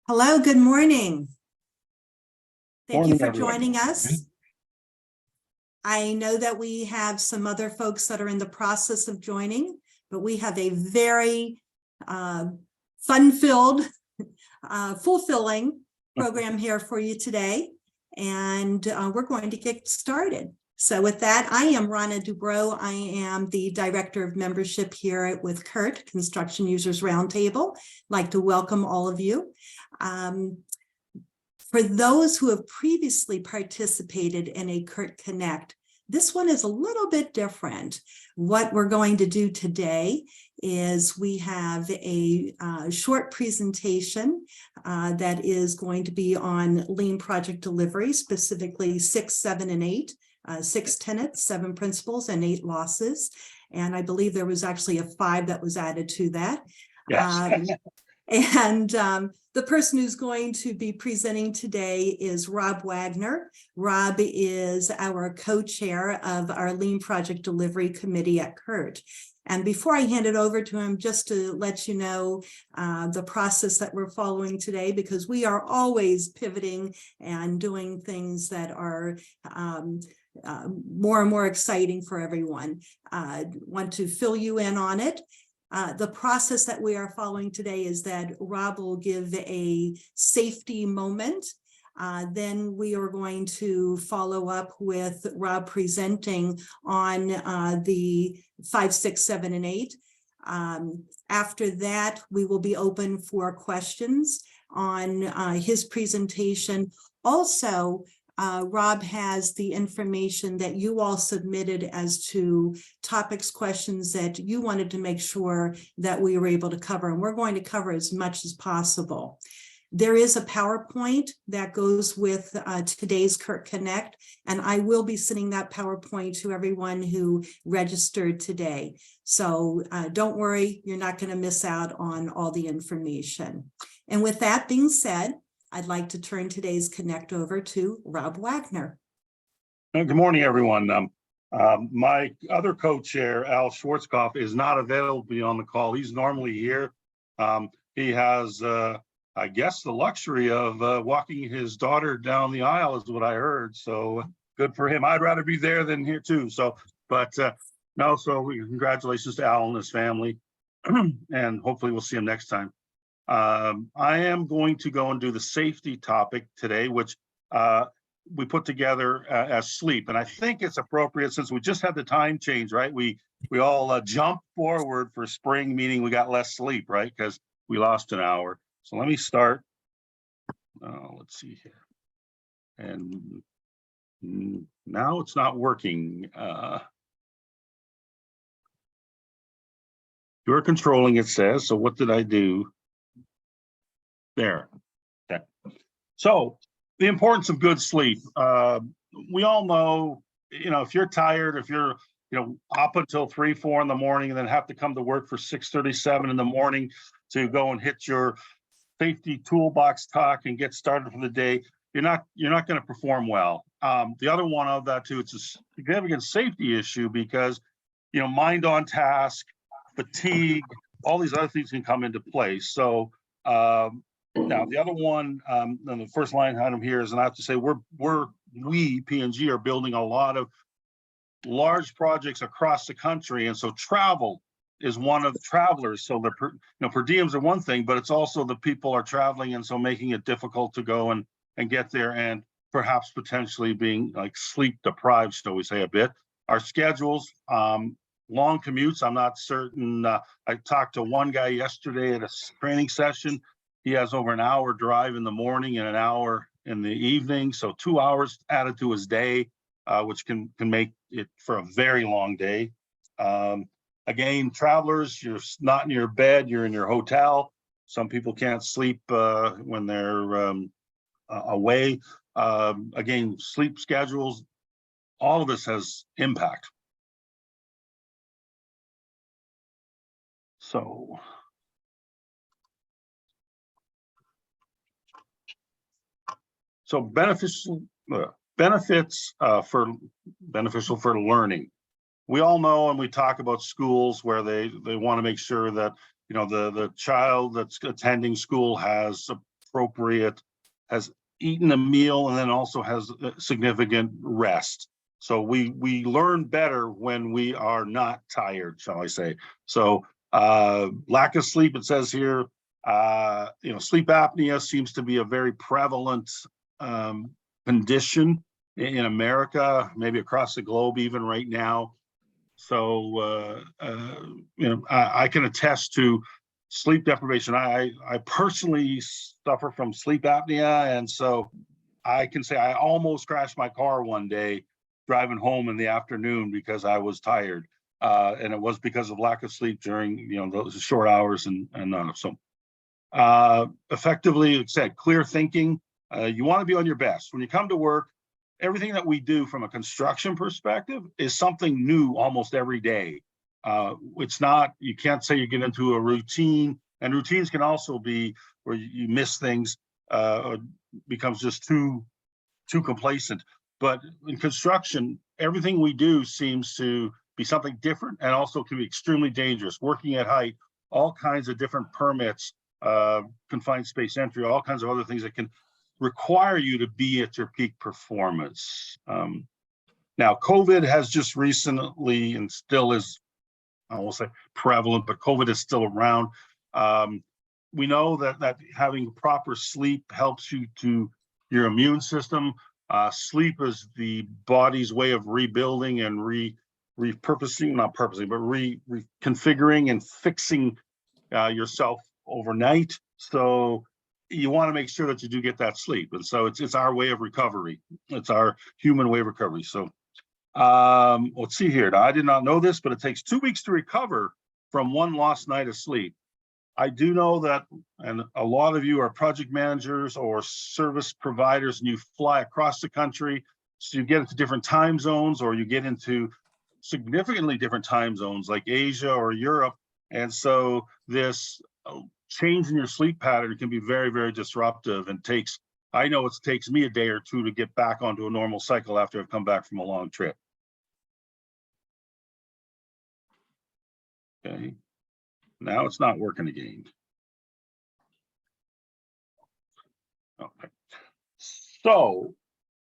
Hello, good morning. Thank you Morning, for everyone. joining us. I know that we have some other folks that are in the process of joining, but we have a very fun-filled, fulfilling program here for you today, and we're going to get started. So with that, I am Rana Dubrow. I am the Director of Membership here with CURT, Construction Users Roundtable. I'd like to welcome all of you. For those who have previously participated in a CURT Connect, this one is a little bit different. What we're going to do today is we have a short presentation that is going to be on lean project delivery, specifically 6, 7, and 8. 6 tenets, 7 principles, and 8 losses. And I believe there was actually a 5 that was added to that. Yes. The person who's going to be presenting today is Rob Wagner. Rob is our co-chair of our Lean Project Delivery Committee at CURT. And before I hand it over to him, just to let you know the process that we're following today, because we are always pivoting and doing things that are more and more exciting for everyone. Want to fill you in on it. The process that we are following today is that Rob will give a safety moment. Then we are going to follow up with Rob presenting on the 5, 6, 7, and 8. After that, we will be open for questions on his presentation. Also, Rob has the information that you all submitted as to topics, questions that you wanted to make sure that we were able to cover, and we're going to cover as much as possible. There is a PowerPoint that goes with today's CURT Connect, and I will be sending that PowerPoint to everyone who registered today. So don't worry, you're not going to miss out on all the information. And with that being said, I'd like to turn today's Connect over to Rob Wagner. Good morning, everyone. My other co-chair, Al Schwarzkopf, is not available to be on the call. He's normally here. He has, I guess, the luxury of walking his daughter down the aisle, is what I heard. So good for him. I'd rather be there than here too. So, but no, so congratulations to Al and his family, and hopefully we'll see him next time. I am going to go and do the safety topic today, which we put together as sleep. And I think it's appropriate since we just had the time change, right? We all jump forward for spring, meaning we got less sleep, right? Because we lost an hour. So let me start. Let's see here. And now it's not working. You're controlling, it says. So what did I do? There. Okay. So the importance of good sleep. We all know, if you're tired, if you're, up until 3, 4 in the morning and then have to come to work for 6:37 in the morning to go and hit your safety toolbox talk and get started for the day, you're not going to perform well. The other one of that too, it's a significant safety issue because, mind on task, fatigue, all these other things can come into play. So, now, the other one, on the first line item here is, and I have to say, we P&G are building a lot of large projects across the country, and so travel is one of the travelers. So the per diems are one thing, but it's also the people are traveling, and so making it difficult to go and get there, and perhaps potentially being like sleep deprived, shall we say, a bit. Our schedules, long commutes. I'm not certain. I talked to one guy yesterday at a training session. He has over an hour drive in the morning and an hour in the evening. So 2 hours added to his day, which can make it for a very long day. Again, travelers, you're not in your bed, you're in your hotel. Some people can't sleep when they're away. Again, sleep schedules, all of this has impact. So beneficial for learning. We all know, and we talk about schools where they want to make sure that the child that's attending school has appropriate, has eaten a meal, and then also has significant rest. So we learn better when we are not tired, shall I say. So lack of sleep, it says here, sleep apnea seems to be a very prevalent condition in America, maybe across the globe even right now. So, I can attest to sleep deprivation. I personally suffer from sleep apnea. And so I can say I almost crashed my car one day driving home in the afternoon because I was tired. And it was because of lack of sleep during, those short hours and effectively, like I said, clear thinking. You want to be on your best. When you come to work, everything that we do from a construction perspective is something new almost every day. It's not, you can't say you get into a routine, and routines can also be where you miss things, or becomes just too complacent. But in construction, everything we do seems to be something different and also can be extremely dangerous. Working at height, all kinds of different permits, confined space entry, all kinds of other things that can require you to be at your peak performance. Now, COVID has just recently, and still is, I won't say prevalent, but COVID is still around. We know that having proper sleep helps you to your immune system. Sleep is the body's way of rebuilding and repurposing, not purposing, but reconfiguring and fixing yourself overnight. So you want to make sure that you do get that sleep. And so it's our way of recovery. It's our human way of recovery. So let's see here. Now, I did not know this, but it takes 2 weeks to recover from one lost night of sleep. I do know that, and a lot of you are project managers or service providers, and you fly across the country. So you get into different time zones, or you get into significantly different time zones like Asia or Europe. And so this change in your sleep pattern can be very, very disruptive, and I know it takes me a day or two to get back onto a normal cycle after I've come back from a long trip. Okay, now it's not working again. Okay, so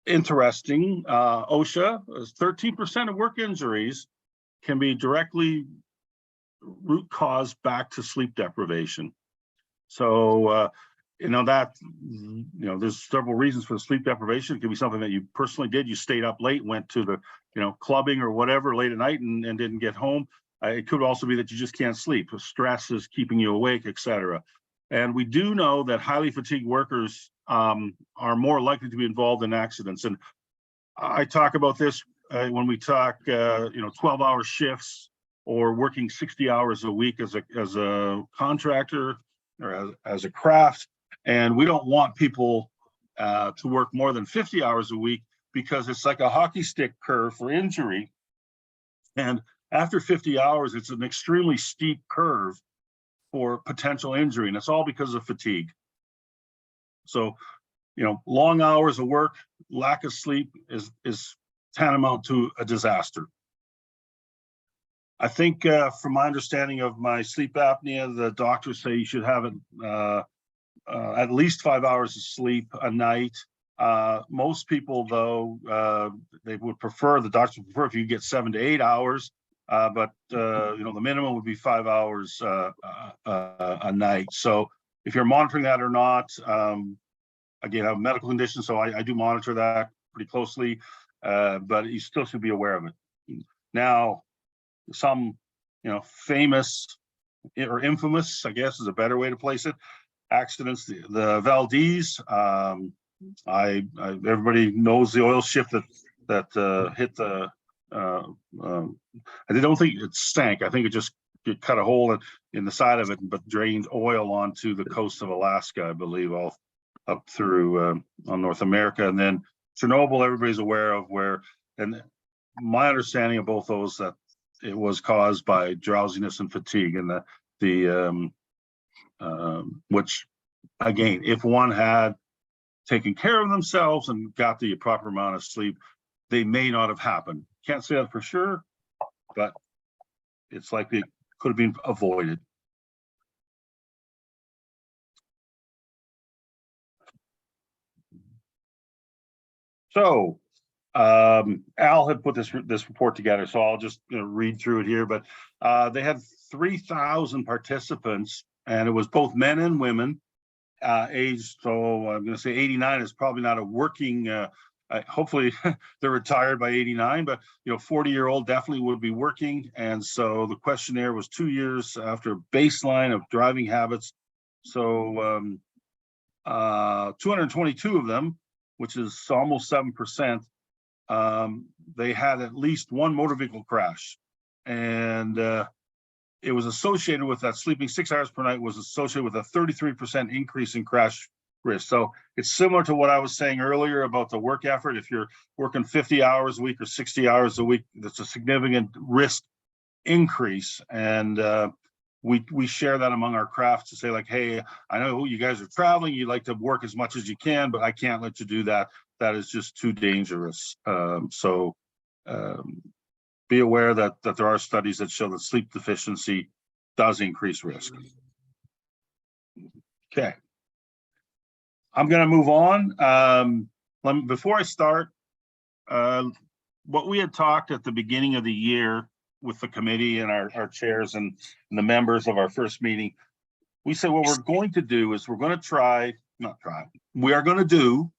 interesting. OSHA is 13% of work injuries can be directly root cause back to sleep deprivation. So, there's several reasons for the sleep deprivation. It could be something that you personally did. You stayed up late, went to the, clubbing or whatever late at night and didn't get home. It could also be that you just can't sleep. Stress is keeping you awake, etc. And we do know that highly fatigued workers are more likely to be involved in accidents. And I talk about this when we talk, 12-hour shifts or working 60 hours a week as a contractor or as a craft. And we don't want people to work more than 50 hours a week, because it's like a hockey stick curve for injury. And after 50 hours, it's an extremely steep curve for potential injury. And it's all because of fatigue. So, long hours of work, lack of sleep is tantamount to a disaster. I think from my understanding of my sleep apnea, the doctors say you should have it at least 5 hours of sleep a night. Most people, though, the doctors would prefer if you get 7 to 8 hours, but the minimum would be 5 hours a night. So if you're monitoring that or not, again, I have a medical condition, so I do monitor that pretty closely, but you still should be aware of it. Now, some, famous or infamous, I guess is a better way to place it, accidents, the Valdez, everybody knows the oil ship that hit the, I don't think it sank. I think it cut a hole in the side of it, but drained oil onto the coast of Alaska, I believe, all up through on North America. And then Chernobyl, everybody's aware of and my understanding of both those, that it was caused by drowsiness and fatigue, and which, again, if one had taken care of themselves and got the proper amount of sleep, they may not have happened. Can't say that for sure, but it's likely it could have been avoided. So Al had put this report together, so I'll just read through it here. But they had 3,000 participants, and it was both men and women, aged. So I'm going to say 89 is probably not a working. Hopefully they're retired by 89, but 40-year-old definitely would be working. And so the questionnaire was 2 years after baseline of driving habits. So 222 of them, which is almost 7%. They had at least one motor vehicle crash, and it was associated with that. Sleeping 6 hours per night was associated with a 33% increase in crash risk. So it's similar to what I was saying earlier about the work effort. If you're working 50 hours a week or 60 hours a week, that's a significant risk increase. And we share that among our crafts to say, like, hey, I know you guys are traveling, you like to work as much as you can, but I can't let you do that. That is just too dangerous. So be aware that there are studies that show that sleep deficiency does increase risk. Okay. I'm going to move on. Before I start, what we had talked at the beginning of the year with the committee and our chairs and the members of our first meeting, we said what we're going to do is we are going to do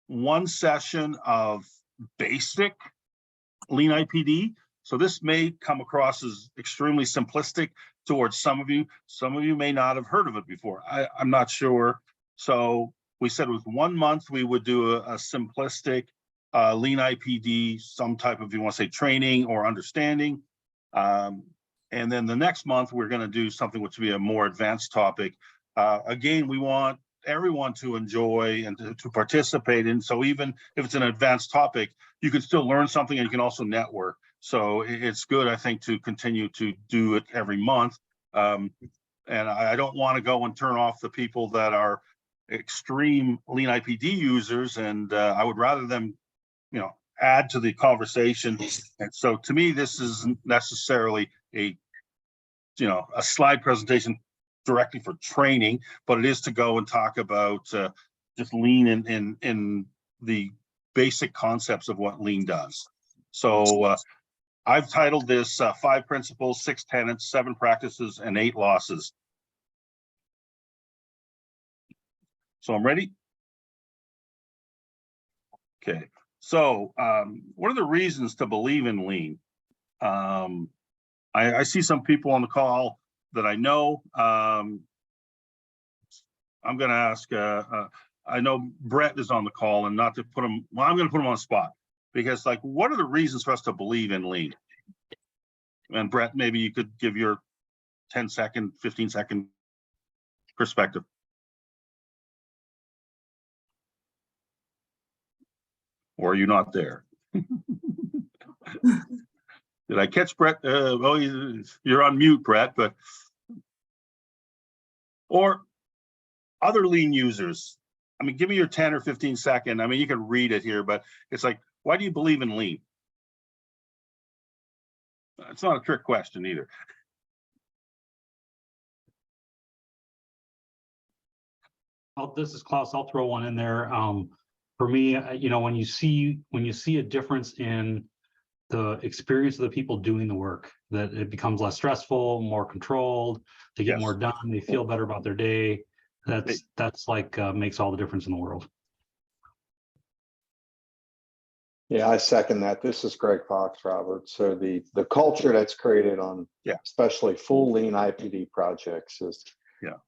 one session of basic Lean IPD. So this may come across as extremely simplistic towards some of you. Some of you may not have heard of it before. I'm not sure. So we said with 1 month, we would do a simplistic Lean IPD, some type of, you want to say, training or understanding. And then the next month, we're going to do something which would be a more advanced topic. Again, we want everyone to enjoy and to participate in. So even if it's an advanced topic, you can still learn something, and you can also network. So it's good, I think, to continue to do it every month. And I don't want to go and turn off the people that are extreme Lean IPD users, and I would rather them, add to the conversation. And so to me, this isn't necessarily a slide presentation directly for training, but it is to go and talk about just Lean in the basic concepts of what Lean does. So I've titled this 5 principles, 6 tenets, 7 practices, and 8 losses. So I'm ready. Okay. So what are the reasons to believe in Lean? I see some people on the call that I know. I'm going to ask, I know Brett is on the call, and not to put him, well, I'm going to put him on the spot, because, like, what are the reasons for us to believe in Lean? And Brett, maybe you could give your 10-second, 15-second perspective. Or are you not there? Did I catch Brett? Well, you're on mute, Brett, but, or other Lean users. I mean, give me your 10 or 15 second. I mean, you can read it here, but it's like, why do you believe in Lean? It's not a trick question either. This is Klaus. I'll throw one in there. For me, when you see a difference in the experience of the people doing the work, that it becomes less stressful, more controlled, they get more done, they feel better about their day. That's like makes all the difference in the world. Yeah, I second that. This is Greg Fox, Robert. So the culture that's created on especially full Lean IPD projects is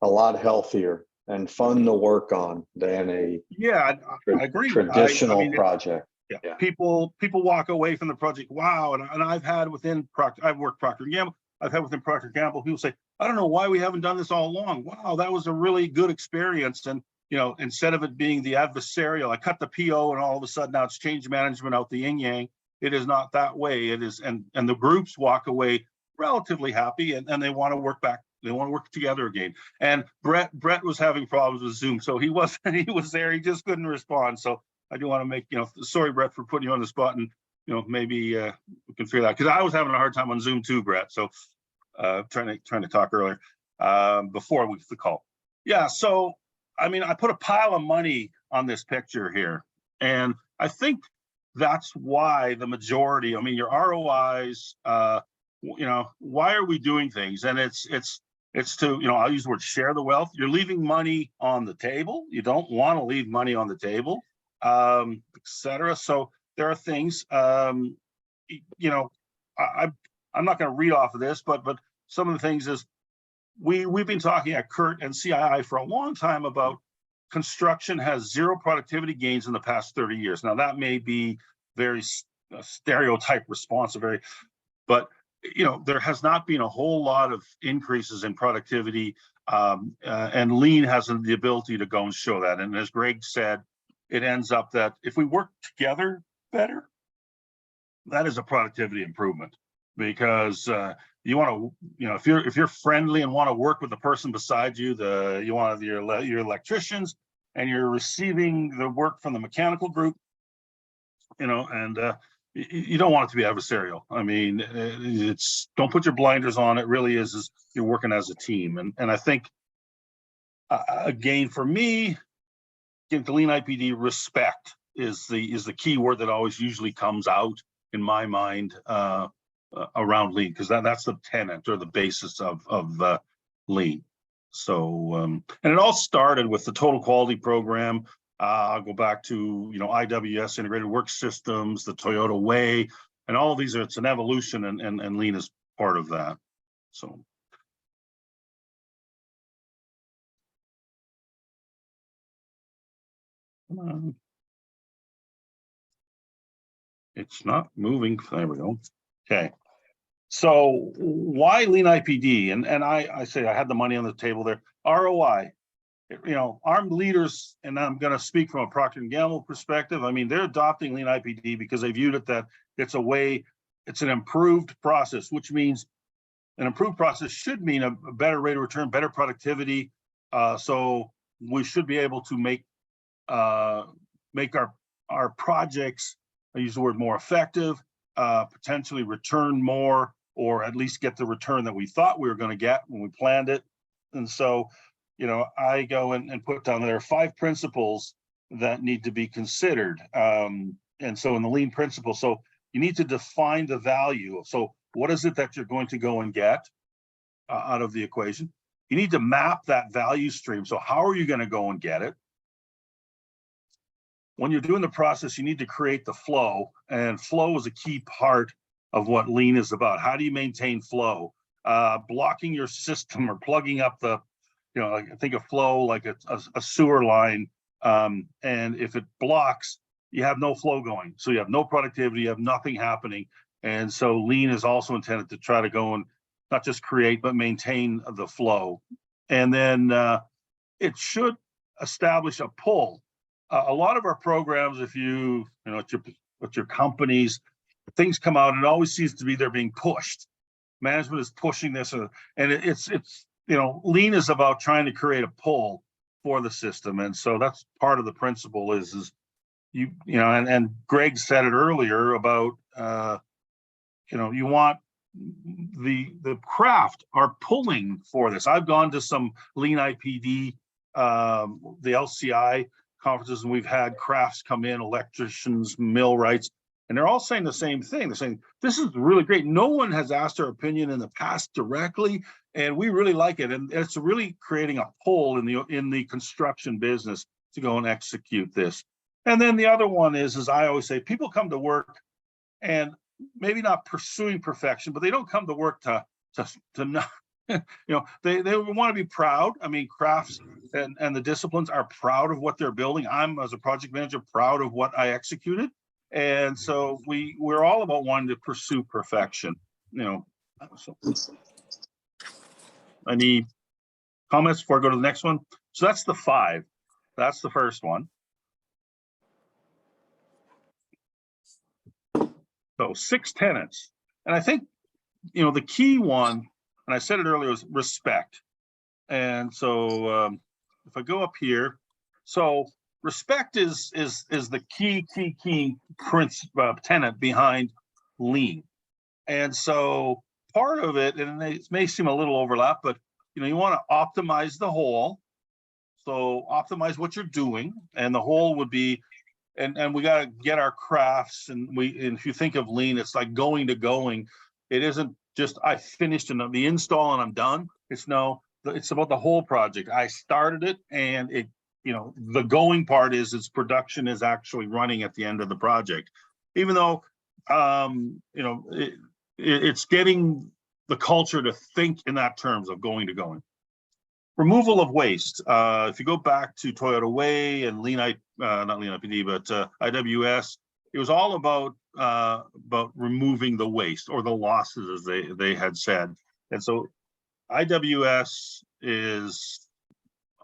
a lot healthier and fun to work on than a I agree. Traditional project. People walk away from the project. Wow, and I've had within Procter, I've worked Procter & Gamble. I've had within Procter & Gamble, people say, I don't know why we haven't done this all along. Wow, that was a really good experience. And instead of it being the adversarial, I cut the PO and all of a sudden now it's change management out the yin yang. It is not that way. It is, and the groups walk away relatively happy, and they want to work back. They want to work together again. And Brett was having problems with Zoom, so he was there. He just couldn't respond. So I do want to make, sorry, Brett, for putting you on the spot, and maybe we can figure that, because I was having a hard time on Zoom too, Brett. So trying to talk earlier before the call. Yeah. So I mean, I put a pile of money on this picture here, And I think that's why the majority, I mean, your ROIs, why are we doing things? And it's to, I'll use the word share the wealth. You're leaving money on the table. You don't want to leave money on the table, etc. So there are things, I'm not going to read off of this, but some of the things is we've been talking at Kurt and CII for a long time about construction has zero productivity gains in the past 30 years. Now that may be very stereotype response, but there has not been a whole lot of increases in productivity, and lean has the ability to go and show that. And as Greg said, it ends up that if we work together better, that is a productivity improvement, because you want to, if you're friendly and want to work with the person beside you, you want your electricians, and you're receiving the work from the mechanical group, and you don't want it to be adversarial. I mean, don't put your blinders on. It really is you're working as a team. And I think, again, for me, getting to Lean IPD, respect is the key word that always usually comes out in my mind around Lean, because that's the tenet or the basis of Lean. So, and it all started with the Total Quality Program. I'll go back to, IWS, Integrated Work Systems, the Toyota Way, and all of these it's an evolution, and Lean is part of that. So. It's not moving. There we go. Okay. So why Lean IPD? And I say I had the money on the table there. ROI. Armed leaders, and I'm going to speak from a Procter & Gamble perspective. I mean, they're adopting Lean IPD because they viewed it that it's an improved process, which means an improved process should mean a better rate of return, better productivity. So we should be able to make our projects, I use the word more effective, potentially return more, or at least get the return that we thought we were going to get when we planned it. And so, I go and put down there 5 principles that need to be considered. And so in the Lean principle, so you need to define the value. So what is it that you're going to go and get out of the equation? You need to map that value stream. So how are you going to go and get it? When you're doing the process, you need to create the flow, and flow is a key part of what Lean is about. How do you maintain flow? Blocking your system or plugging up I think of flow like a sewer line, and if it blocks, you have no flow going. So you have no productivity, you have nothing happening. And so Lean is also intended to try to go and not just create, but maintain the flow. And then it should establish a pull. A lot of our programs, if with your companies, things come out, and it always seems to be they're being pushed. Management is pushing this, and it's Lean is about trying to create a pull for the system. And so that's part of the principle is and Greg said it earlier about, you want the craft are pulling for this. I've gone to some Lean IPD, the LCI conferences, and we've had crafts come in, electricians, millwrights, and they're all saying the same thing. They're saying, this is really great. No one has asked our opinion in the past directly, and we really like it. And it's really creating a pull in the construction business to go and execute this. And then the other one is I always say, people come to work and maybe not pursuing perfection, but they don't come to work to not, they want to be proud. I mean, crafts and the disciplines are proud of what they're building. I'm, as a project manager, proud of what I executed. And so we're all about wanting to pursue perfection, So. Any comments before I go to the next one? So that's the 5. That's the first one. So 6 tenets. And I think, the key one, and I said it earlier, is respect. And so if I go up here, so respect is the key tenet behind Lean. And so part of it, and it may seem a little overlap, but you want to optimize the whole. So optimize what you're doing, and the whole would be and we got to get our crafts, and if you think of lean, it's like going. It isn't just I finished the install and I'm done. It's about the whole project. I started it, and the going part is its production is actually running at the end of the project, even though it's getting the culture to think in that terms of going. Removal of waste. If you go back to Toyota Way and not Lean IPD, but IWS, it was all about removing the waste or the losses, as they had said. And so IWS is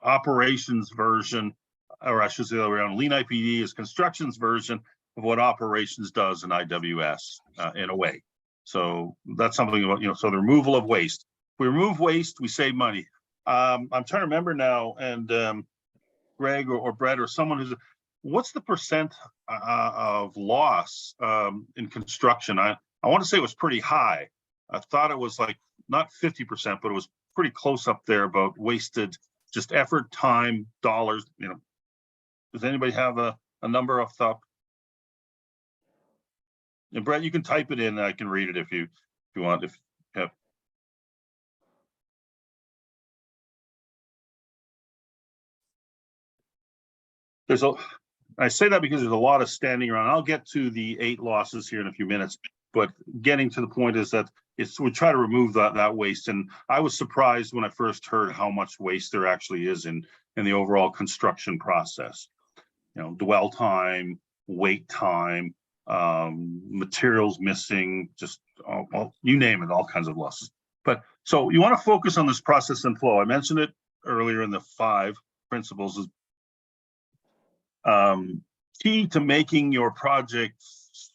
operations version, or I should say around Lean IPD is construction's version of what operations does in IWS in a way. So that's something about, so the removal of waste. If we remove waste, we save money. I'm trying to remember now, and Greg or Brett or someone what's the percent of loss in construction? I want to say it was pretty high. I thought it was like not 50%, but it was pretty close up there about wasted just effort, time, dollars. Does anybody have a number off the top? And Brett, you can type it in. I can read it if you want. I say that because there's a lot of standing around. I'll get to the 8 losses here in a few minutes, but getting to the point is that we try to remove that waste. And I was surprised when I first heard how much waste there actually is in the overall construction process. Dwell time, wait time, materials missing, just you name it, all kinds of losses. But so you want to focus on this process and flow. I mentioned it earlier in the 5 principles is key to making your project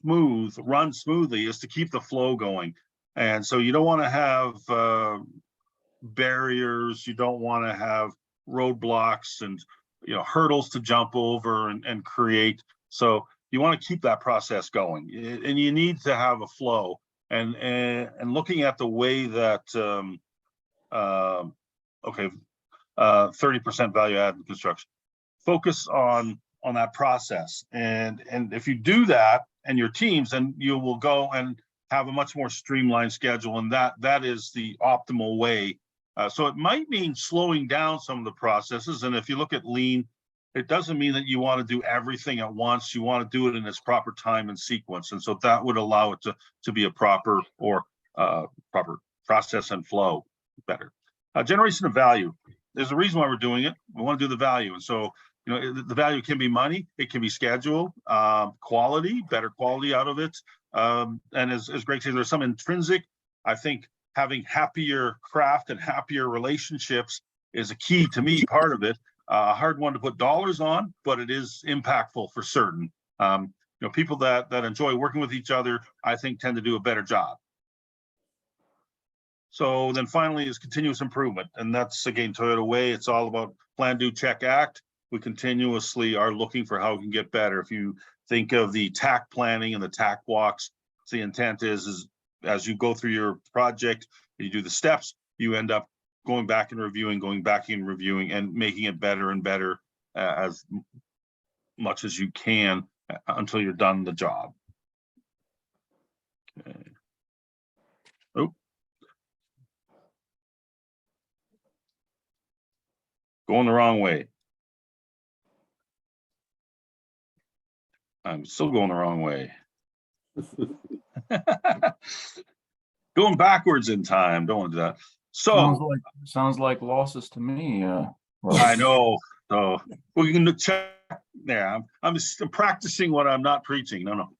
run smoothly is to keep the flow going. And so you don't want to have barriers, you don't want to have roadblocks and hurdles to jump over and create. So you want to keep that process going, and you need to have a flow. And looking at the way that 30% value add in construction, focus on that process. And if you do that and your teams, then you will go and have a much more streamlined schedule. And that is the optimal way. So it might mean slowing down some of the processes. And if you look at lean, it doesn't mean that you want to do everything at once. You want to do it in its proper time and sequence. And so that would allow it to be a proper process and flow better. Generation of value. There's a reason why we're doing it. We want to do the value. And so the value can be money, it can be schedule, quality, better quality out of it. And as Greg said, there's some intrinsic. I think having happier craft and happier relationships is a key to me, part of it. A hard one to put dollars on, but it is impactful for certain. People that enjoy working with each other, I think, tend to do a better job. So then finally is continuous improvement. And that's, again, Toyota Way. It's all about plan, do, check, act. We continuously are looking for how we can get better. If you think of the TAC planning and the TAC walks, the intent is as you go through your project, you do the steps, you end up going back and reviewing, and making it better and better as much as you can until you're done the job. Okay. Oh. Going the wrong way. I'm still going the wrong way. Going backwards in time. Don't want to do that. So sounds like losses to me. I know. So we can check there. I'm practicing what I'm not preaching. No.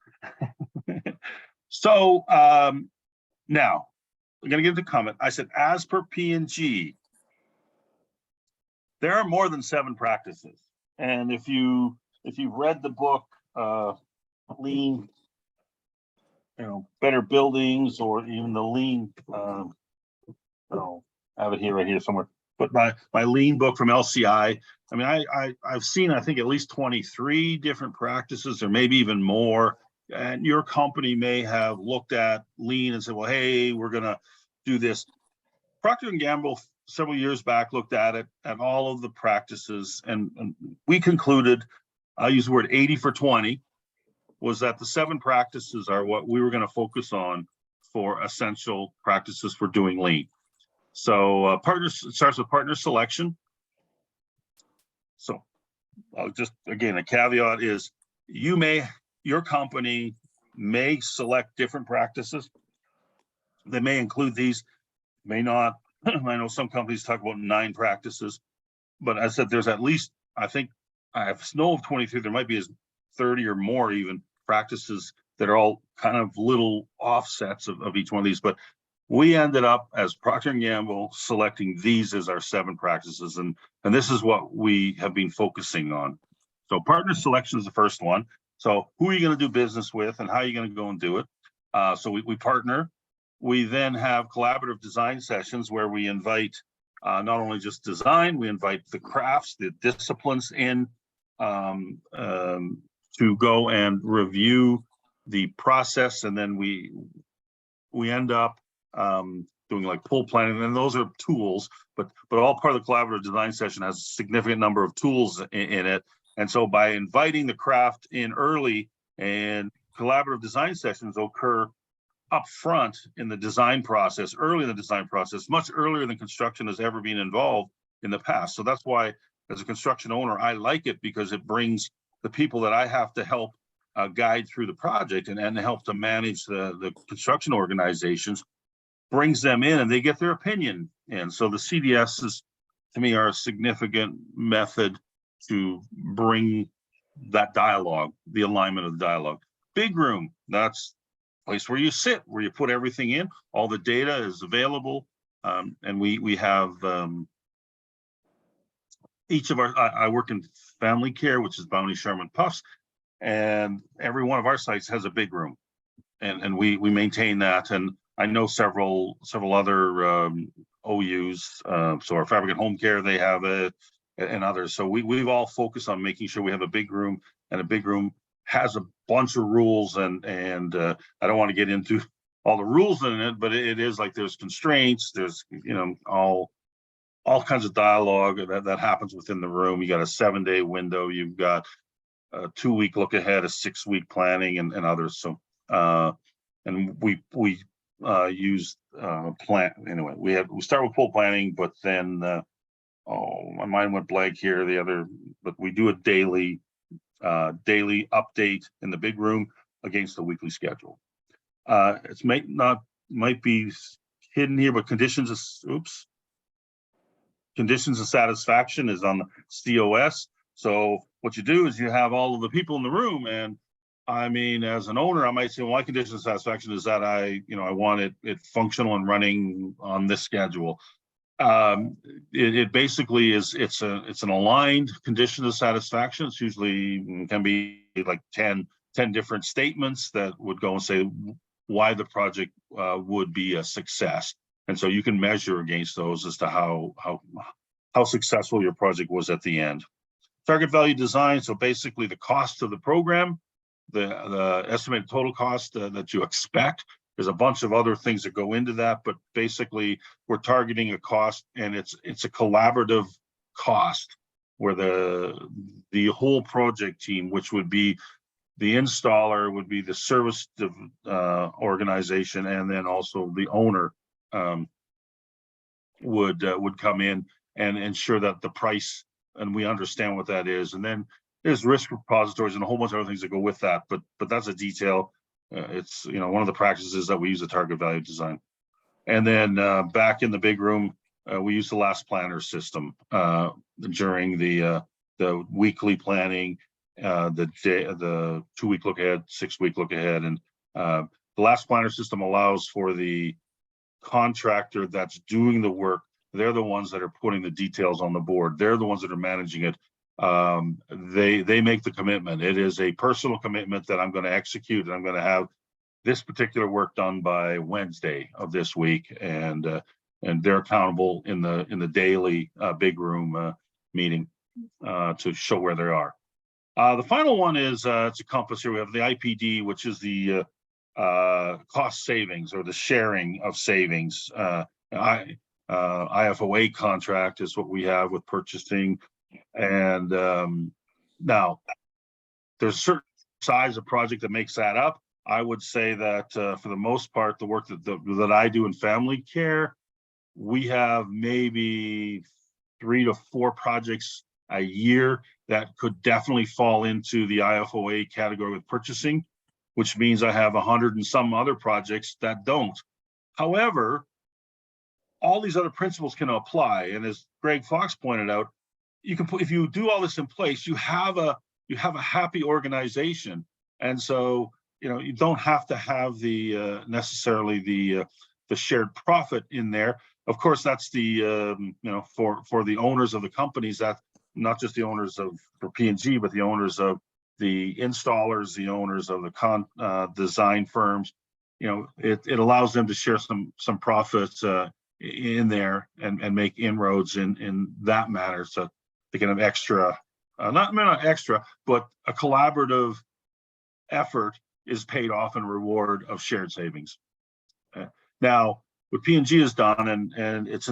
So now I'm going to give the comment. I said, as per P&G, there are more than 7 practices. And if you've read the book, Lean, Better Buildings, or even the Lean, I have it here, right here somewhere, but my Lean book from LCI. I mean, I've seen, I think, at least 23 different practices, or maybe even more. And your company may have looked at Lean and said, well, hey, we're going to do this. Procter & Gamble several years back looked at it, at all of the practices, and we concluded I'll use the word 80 for 20, was that the 7 practices are what we were going to focus on for essential practices for doing lean. So partners, it starts with partner selection. So I'll just, again, a caveat is your company may select different practices. They may include these, may not. I know some companies talk about 9 practices, but I said there's at least, I think I have know of 23, there might be as 30 or more even practices that are all kind of little offsets of each one of these. But we ended up as Procter & Gamble selecting these as our 7 practices. And this is what we have been focusing on. So partner selection is the first one. So who are you going to do business with and how are you going to go and do it? So we partner. We then have collaborative design sessions where we invite not only just design, we invite the crafts, the disciplines in to go and review the process. And then we end up doing like pull planning, and those are tools, but all part of the collaborative design session has a significant number of tools in it. And so by inviting the craft in early, and collaborative design sessions occur up front in the design process, early in the design process, much earlier than construction has ever been involved in the past. So that's why as a construction owner, I like it, because it brings the people that I have to help guide through the project and help to manage the construction organizations, brings them in and they get their opinion. And so the CDSs, to me, are a significant method to bring that dialogue, the alignment of the dialogue. Big room, that's a place where you sit, where you put everything in, all the data is available. And we have each of our, I work in family care, which is Bounty, Sherman, Puffs, and every one of our sites has a big room, and we maintain that. And I know several other OUs, so our Fabric and Home Care, they have it, and others. So we've all focused on making sure we have a big room, and a big room has a bunch of rules, and I don't want to get into all the rules in it, but it is like there's constraints, there's, you know, all kinds of dialogue that happens within the room. You got a 7-day window, you've got a 2-week look ahead, a 6-week planning, and others. So and we use plan anyway. We start with full planning, but then my mind went blank here. But we do a daily update in the big room against the weekly schedule. It might be hidden here, but conditions of satisfaction is on the COS. So what you do is you have all of the people in the room, and I mean, as an owner, I might say, well, my condition of satisfaction is that I want it functional and running on this schedule. It basically is, it's an aligned condition of satisfaction. It's usually can be like 10 different statements that would go and say why the project would be a success. And so you can measure against those as to how successful your project was at the end. Target value design. So basically the cost of the program, the estimated total cost that you expect. There's a bunch of other things that go into that, but basically we're targeting a cost, and it's a collaborative cost where the whole project team, which would be the installer, would be the service organization, and then also the owner would come in and ensure that the price, and we understand what that is. And then there's risk repositories and a whole bunch of other things that go with that, but that's a detail. It's, one of the practices that we use a target value design. And then back in the big room, we use the last planner system during the weekly planning, the 2-week look ahead, 6-week look ahead. And the last planner system allows for the contractor that's doing the work. They're the ones that are putting the details on the board. They're the ones that are managing it. They make the commitment. It is a personal commitment that I'm going to execute, and I'm going to have this particular work done by Wednesday of this week, and they're accountable in the daily big room meeting to show where they are. The final one is it's a compass here. We have the IPD, which is the cost savings or the sharing of savings. IFOA contract is what we have with purchasing. And now there's a certain size of project that makes that up. I would say that for the most part, the work that I do in family care, we have maybe 3 to 4 projects a year that could definitely fall into the IFOA category with purchasing, which means I have 100 and some other projects that don't. However, all these other principles can apply. And as Greg Fox pointed out, you can put, if you do all this in place, you have a happy organization. And so, you don't have to have the necessarily the shared profit in there. Of course, that's the for the owners of the companies, that not just the owners for P&G, but the owners of the installers, the owners of the design firms. It allows them to share some profits in there and make inroads in that manner, so they can have extra, not extra, but a collaborative effort is paid off in reward of shared savings. Now, what P&G has done, and it's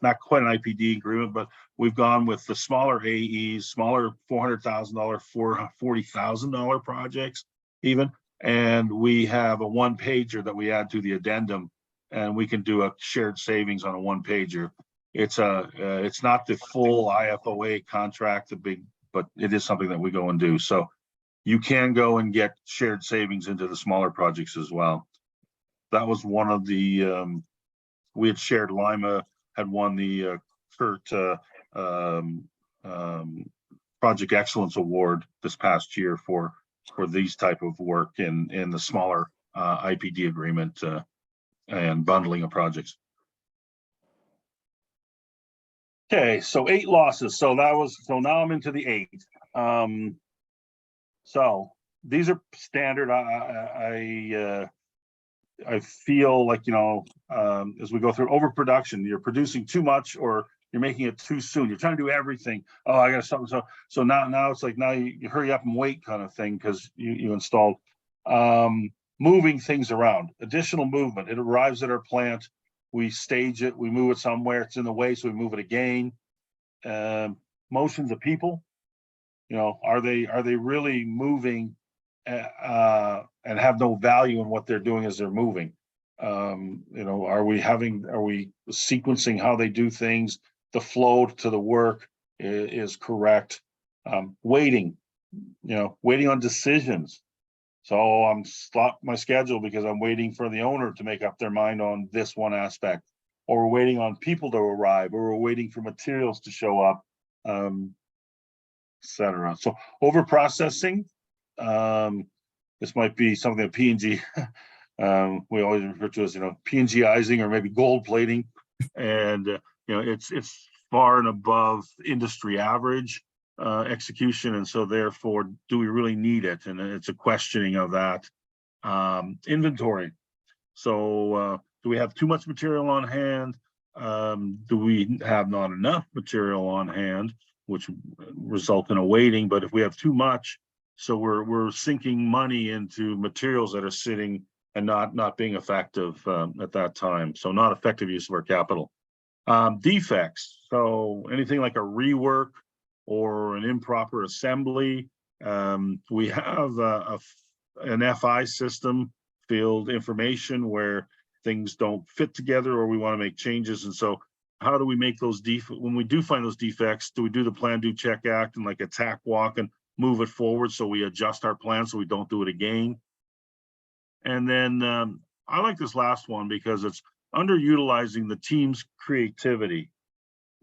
not quite an IPD agreement, but we've gone with the smaller AEs, smaller $400,000, $40,000 projects even, and we have a one pager that we add to the addendum, and we can do a shared savings on a one pager. It's not the full IFOA contract, but it is something that we go and do. So you can go and get shared savings into the smaller projects as well. That was one of the, we had shared, Lima had won the CURT Project Excellence Award this past year for these type of work in the smaller IPD agreement and bundling of projects. Okay, so 8 losses. So now I'm into the 8. So these are standard. I feel like, as we go through overproduction, you're producing too much or you're making it too soon. You're trying to do everything. Oh, I got something. So now it's like, now you hurry up and wait kind of thing, because you installed. Moving things around, additional movement. It arrives at our plant. We stage it, we move it somewhere, it's in the way, so we move it again. Motions of people, are they really moving and have no value in what they're doing as they're moving? Are we sequencing how they do things? The flow to the work is correct. Waiting on decisions. So I'm stopped my schedule because I'm waiting for the owner to make up their mind on this one aspect, or we're waiting on people to arrive, or we're waiting for materials to show up, etc. So over processing, this might be something that P&G, we always refer to as, P&G-izing or maybe gold plating. And, it's far and above industry average execution. And so therefore, do we really need it? And it's a questioning of that. Inventory. So do we have too much material on hand? Do we have not enough material on hand, which result in a waiting? But if we have too much, so we're sinking money into materials that are sitting and not being effective at that time. So not effective use of our capital. Defects. So anything like a rework or an improper assembly. We have an FI system, field information, where things don't fit together or we want to make changes. And so how do we make those when we do find those defects, do we do the plan, do, check, act, and like attack, walk, and move it forward, so we adjust our plan so we don't do it again? And then I like this last one because it's underutilizing the team's creativity.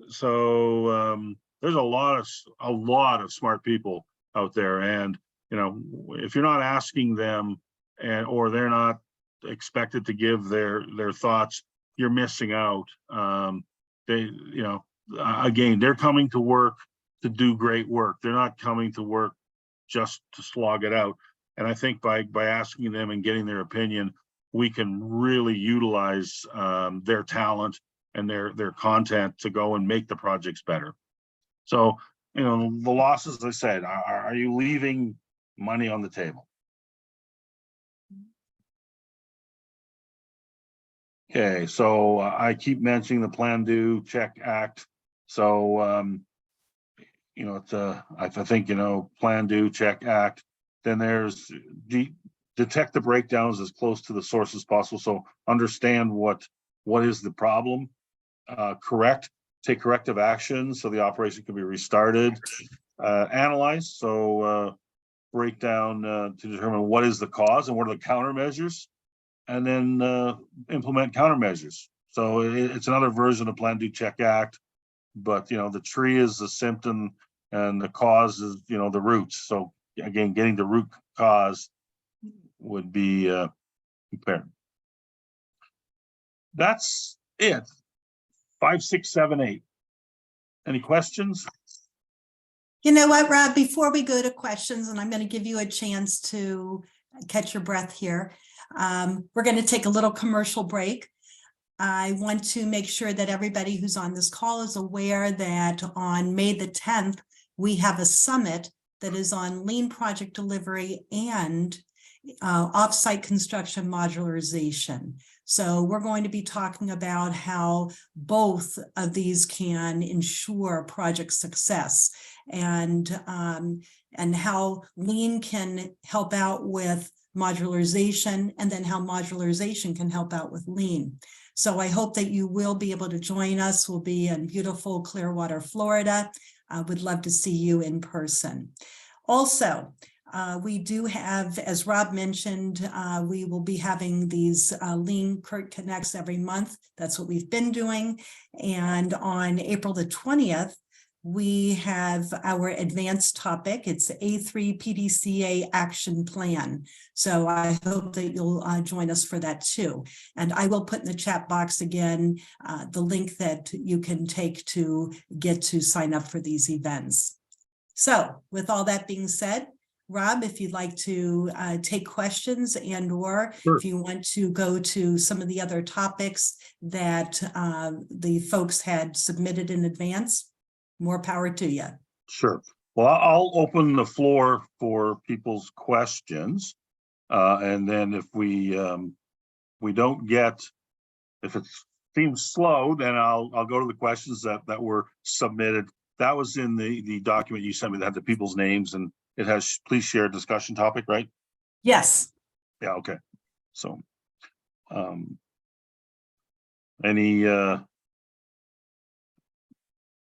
So there's a lot of smart people out there, and if you're not asking them or they're not expected to give their thoughts, you're missing out. Again, they're coming to work to do great work. They're not coming to work just to slog it out. And I think by asking them and getting their opinion, we can really utilize their talent and their content to go and make the projects better. So, the losses, as I said, are you leaving money on the table? Okay, so I keep mentioning the plan, do, check, act. So, I think, plan, do, check, act. Then there's detect the breakdowns as close to the source as possible. So understand what is the problem, take corrective action so the operation can be restarted, analyze, so break down to determine what is the cause and what are the countermeasures, and then implement countermeasures. So it's another version of plan, do, check, act, but the tree is the symptom and the cause is the roots. So again, getting the root cause would be prepared. That's it. 5, 6, 7, 8. Any questions? You know what, Rob, before we go to questions, and I'm going to give you a chance to catch your breath here. We're going to take a little commercial break. I want to make sure that everybody who's on this call is aware that on May the 10th, we have a summit that is on lean project delivery and offsite construction modularization. So we're going to be talking about how both of these can ensure project success, and how lean can help out with modularization, and then how modularization can help out with lean. So I hope that you will be able to join us. We'll be in beautiful Clearwater, Florida. I would love to see you in person. Also, we do have, as Rob mentioned, we will be having these Lean Curt Connects every month. That's what we've been doing. And on April the 20th, we have our advanced topic. It's A3 PDCA action plan. So I hope that you'll join us for that too. And I will put in the chat box again, the link that you can take to get to sign up for these events. So with all that being said, Rob, if you'd like to take questions, and or Sure. If you want to go to some of the other topics that the folks had submitted in advance, more power to you. Sure. Well, I'll open the floor for people's questions. And then if we don't get, if it seems slow, then I'll go to the questions that were submitted. That was in the document you sent me that had the people's names, and it has please share discussion topic, right? Yes. Yeah, okay. So any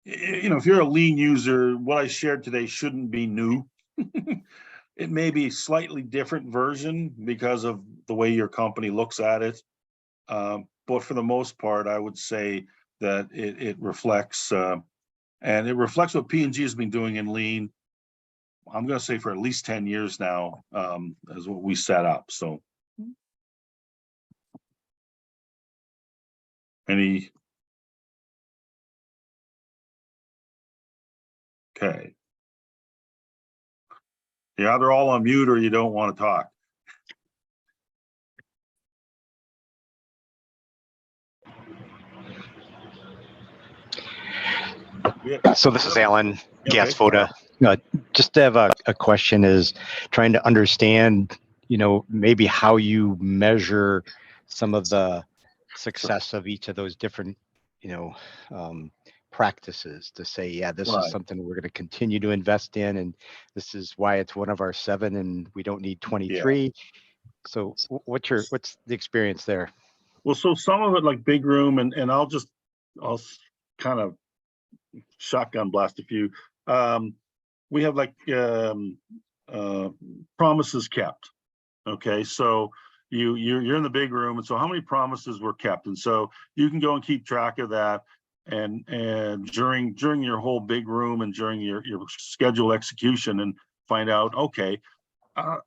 if you're a lean user, what I shared today shouldn't be new. It may be a slightly different version because of the way your company looks at it. But for the most part, I would say that it reflects, and it reflects what P&G has been doing in lean. I'm going to say for at least 10 years now, as what we set up. So any. Okay. You're either all on mute or you don't want to talk. So this is Alan Okay. Gasfoda. Just to have a question is trying to understand, maybe how you measure some of the success of each of those different, practices to say, yeah, this Right. is something we're going to continue to invest in, and this is why it's one of our 7, and we don't need 23. So what's the experience there? Well, so some of it like big room, and I'll kind of shotgun blast a few. We have like promises kept. Okay, so you're in the big room, and so how many promises were kept? And so you can go and keep track of that. And during your whole big room and during your schedule execution, and find out, okay,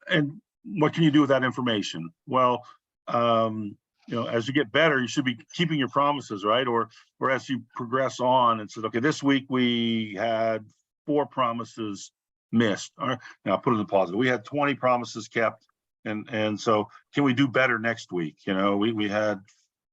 and what can you do with that information? Well, as you get better, you should be keeping your promises, right? Or as you progress on and said, okay, this week we had 4 promises missed. Or now put it in positive. We had 20 promises kept, and so can we do better next week? We had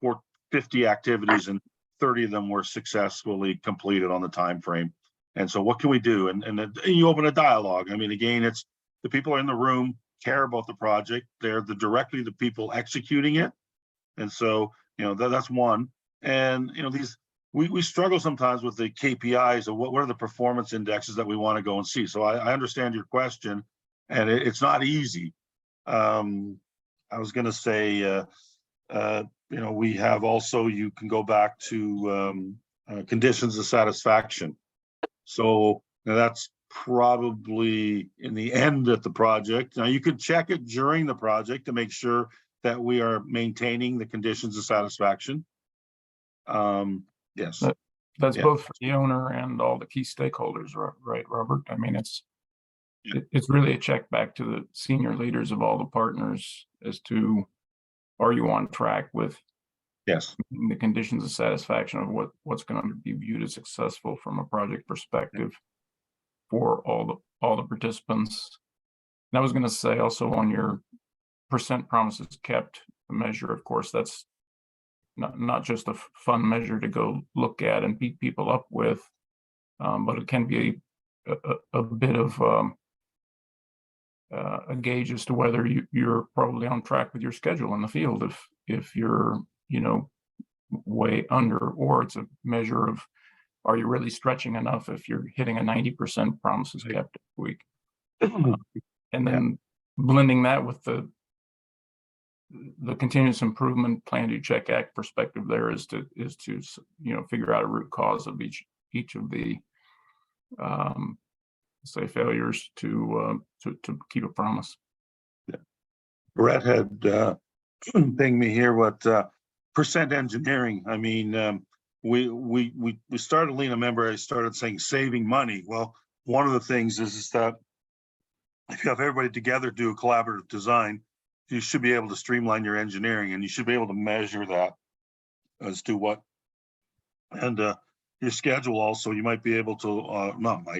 450 activities, and 30 of them were successfully completed on the time frame. And so what can we do? And you open a dialogue. I mean, again, it's the people in the room care about the project. They're directly the people executing it. And so, that's one. And, we struggle sometimes with the KPIs of what are the performance indexes that we want to go and see. So I understand your question. and it's not easy. I was gonna say, you know, we have also, you can go back to conditions of satisfaction. So now that's probably in the end of the project. Now you could check it during the project to make sure that we are maintaining the conditions of satisfaction. Yes. That's Yeah. both for the owner and all the key stakeholders, right, Robert? I mean, it's really a check back to the senior leaders of all the partners as to, are you on track with Yes. the conditions of satisfaction of what's going to be viewed as successful from a project perspective for all the participants. And I was going to say also on your percent promises kept measure, of course, that's not just a fun measure to go look at and beat people up with, but it can be a bit of a gauge as to whether you're probably on track with your schedule in the field. If you're, you know, way under, or it's a measure of, are you really stretching enough if you're hitting a 90% promises kept week? And then blending that with the continuous improvement plan to check act perspective there is to you know, figure out a root cause of each of the say failures to keep a promise. Brett had pinged me here what percent engineering. I mean, we started Lean, remember I started saying saving money. Well, one of the things is that if you have everybody together do a collaborative design, you should be able to streamline your engineering, and you should be able to measure that as to what, and your schedule also, you might be able to,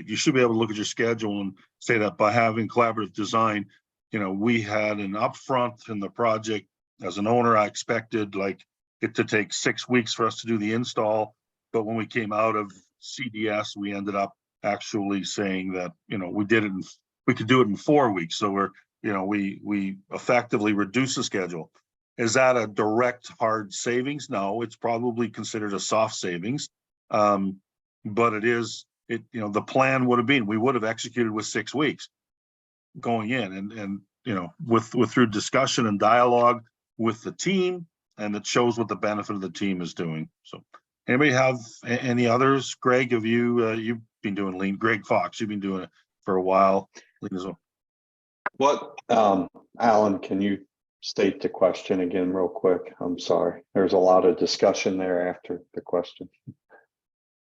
you should be able to look at your schedule and say that by having collaborative design, you know, we had an upfront in the project. As an owner, I expected like it to take 6 weeks for us to do the install. But when we came out of CDS, we ended up actually saying that, you know, we could do it in 4 weeks. So we're, you know, we effectively reduce the schedule. Is that a direct hard savings? No, it's probably considered a soft savings. But you know, the plan would have been, we would have executed with 6 weeks going in, and you know, with through discussion and dialogue with the team, and it shows what the benefit of the team is doing. So anybody have any others? Greg, have you've been doing Lean? Greg Fox, you've been doing it for a while, Lean as well. What, Alan, can you state the question again real quick? I'm sorry. There's a lot of discussion there after the question.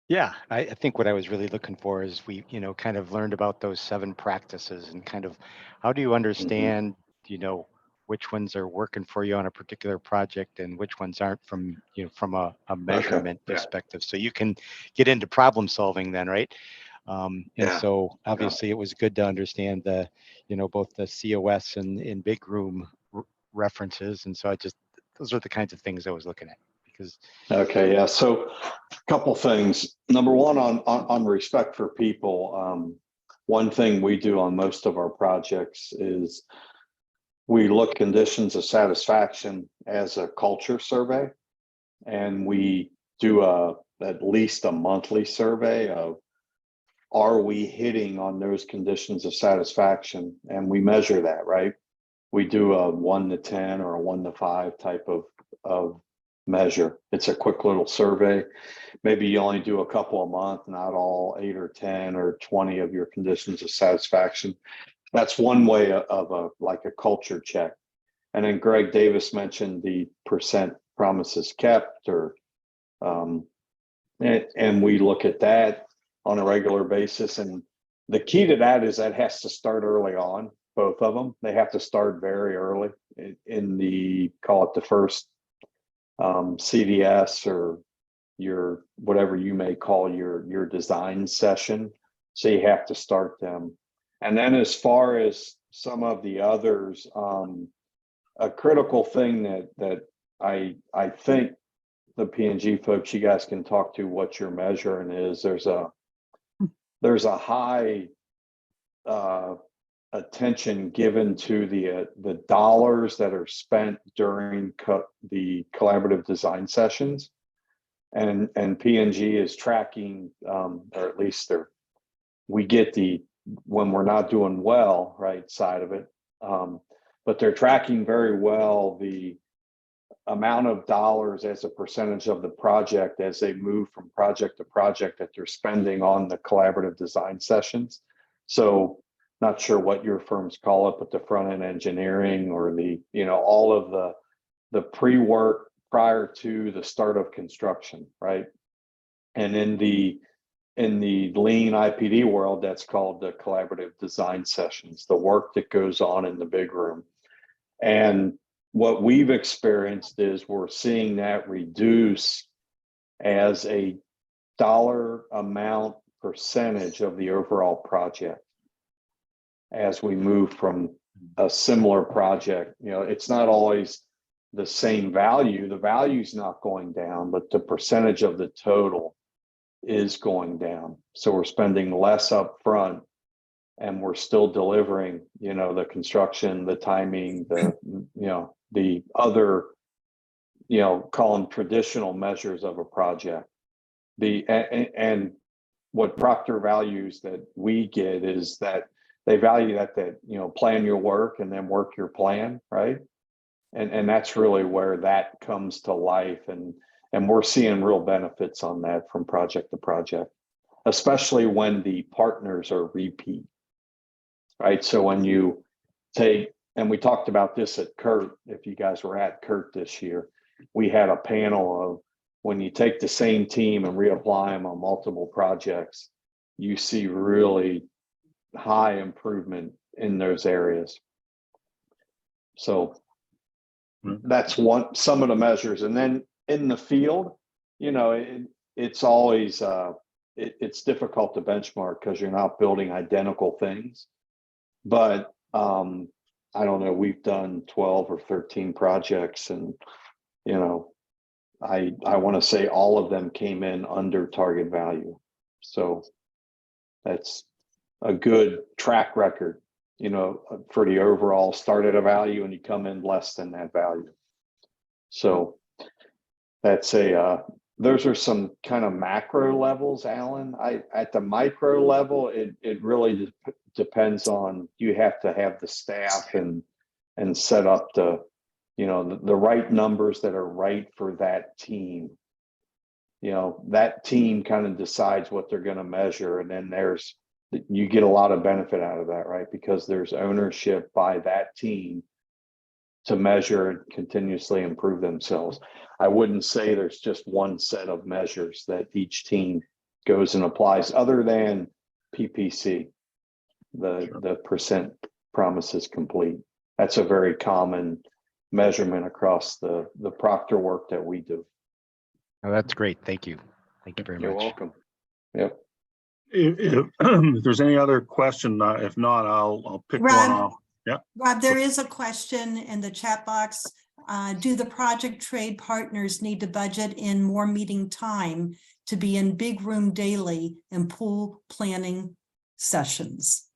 Yeah, I think what I was really looking for is we, you know, kind of learned about those 7 practices and kind of how do you understand, you know, which ones are working for you on a particular project and which ones aren't from, you know, from a measurement perspective. So you can get into problem solving then, right? And so obviously it was good to understand the, you know, both the COS and big room references. And so those are the kinds of things I was looking at. Okay, yeah. So a couple things. Number one, on respect for people, one thing we do on most of our projects is we look conditions of satisfaction as a culture survey, and we do at least a monthly survey of, are we hitting on those conditions of satisfaction? And we measure that, right? We do a 1 to 10 or a 1 to 5 type of measure. It's a quick little survey. Maybe you only do a couple a month, not all 8 or 10 or 20 of your conditions of satisfaction. That's one way of like a culture check. And then Greg Davis mentioned the percent promises kept, or and we look at that on a regular basis. And the key to that is that has to start early on. Both of them, they have to start very early in the, call it the first CDS, or your, whatever you may call your design session. So you have to start them. And then as far as some of the others, a critical thing that I think the P&G folks, you guys can talk to what you're measuring is, there's a high attention given to the dollars that are spent during the collaborative design sessions, and P&G is tracking, or at least we get the when we're not doing well, right, side of it. But they're tracking very well the amount of dollars as a percentage of the project as they move from project to project that they're spending on the collaborative design sessions. So not sure what your firms call it, but the front end engineering or the, all of the pre-work prior to the start of construction, right? And in the lean IPD world, that's called the collaborative design sessions, the work that goes on in the big room. And what we've experienced is we're seeing that reduce as a dollar amount percentage of the overall project as we move from a similar project. It's not always the same value. The value's not going down, but the percentage of the total is going down. So we're spending less up front and we're still delivering, the construction, the timing, the other, call them traditional measures of a project. And what Proctor values that we get is that they value that plan your work and then work your plan, right? And that's really where that comes to life. And we're seeing real benefits on that from project to project, especially when the partners are repeat, right? So when you take, and we talked about this at CURT, if you guys were at CURT this year, we had a panel of when you take the same team and reapply them on multiple projects, you see really high improvement in those areas. So that's some of the measures. And then in the field, it's always, it's difficult to benchmark because you're not building identical things. But I don't know, we've done 12 or 13 projects and, I want to say all of them came in under target value. So that's a good track record, for the overall start at a value and you come in less than that value. So that's those are some kind of macro levels, Alan. At the micro level, it really depends on, you have to have the staff and set up the right numbers that are right for that team. That team kind of decides what they're going to measure. And then you get a lot of benefit out of that, right? Because there's ownership by that team to measure and continuously improve themselves. I wouldn't say there's just one set of measures that each team goes and applies other than PPC, the percent promises complete. That's a very common measurement across the Proctor work that we do. Oh, that's great. Thank you. Thank you very much. You're welcome. Yep. If there's any other question, if not, I'll pick one Rob, off. Yeah. Rob, there is a question in the chat box. Do the project trade partners need to budget in more meeting time to be in big room daily and pool planning sessions?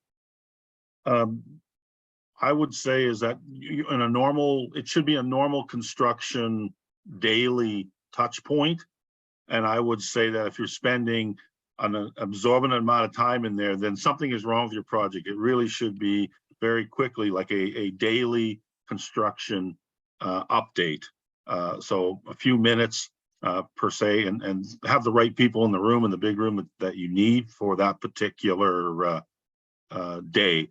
I would say is that it should be a normal construction daily touch point. And I would say that if you're spending an absorbent amount of time in there, then something is wrong with your project. It really should be very quickly, like a daily construction update. So a few minutes per se, and have the right people in the room, in the big room that you need for that particular day.